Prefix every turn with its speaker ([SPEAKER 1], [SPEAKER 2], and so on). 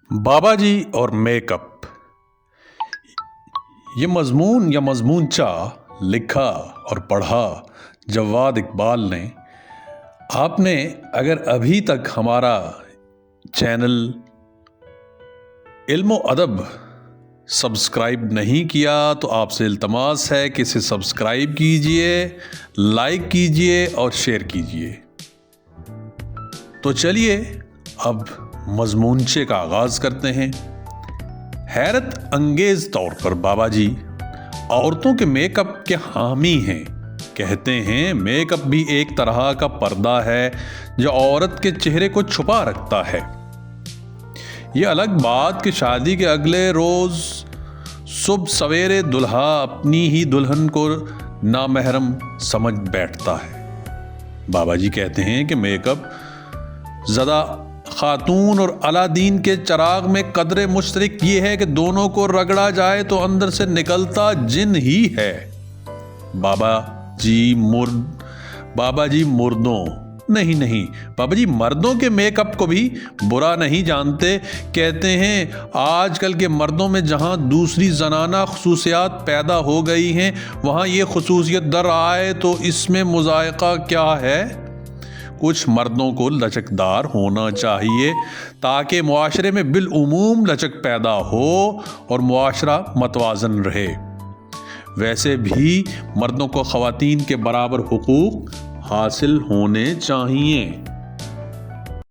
[SPEAKER 1] بابا جی اور make up, یہ مضمون یا مضمونچہ لکھا اور پڑھا جواد اقبال نے۔ آپ نے اگر ابھی تک ہمارا چینل علم و ادب سبسکرائب نہیں کیا تو آپ سے التماس ہے کہ اسے سبسکرائب کیجئے، لائک کیجئے اور شیئر کیجئے۔ تو چلیے اب مضمونچے کا آغاز کرتے ہیں۔ حیرت انگیز طور پر بابا جی عورتوں کے میک اپ کے حامی ہیں۔ کہتے ہیں میک اپ بھی ایک طرح کا پردہ ہے جو عورت کے چہرے کو چھپا رکھتا ہے۔ یہ الگ بات کہ شادی کے اگلے روز صبح سویرے دلہا اپنی ہی دلہن کو نامحرم سمجھ بیٹھتا ہے۔ بابا جی کہتے ہیں کہ میک اپ زدہ خاتون اور علادین کے چراغ میں قدر مشترک یہ ہے کہ دونوں کو رگڑا جائے تو اندر سے نکلتا جن ہی ہے۔ بابا جی مردوں بابا جی مردوں کے میک اپ کو بھی برا نہیں جانتے۔ کہتے ہیں آج کل کے مردوں میں جہاں دوسری زنانہ خصوصیات پیدا ہو گئی ہیں وہاں یہ خصوصیت در آئے تو اس میں مذائقہ کیا ہے؟ کچھ مردوں کو لچکدار ہونا چاہیے تاکہ معاشرے میں بالعموم لچک پیدا ہو اور معاشرہ متوازن رہے۔ ویسے بھی مردوں کو خواتین کے برابر حقوق حاصل ہونے چاہیے۔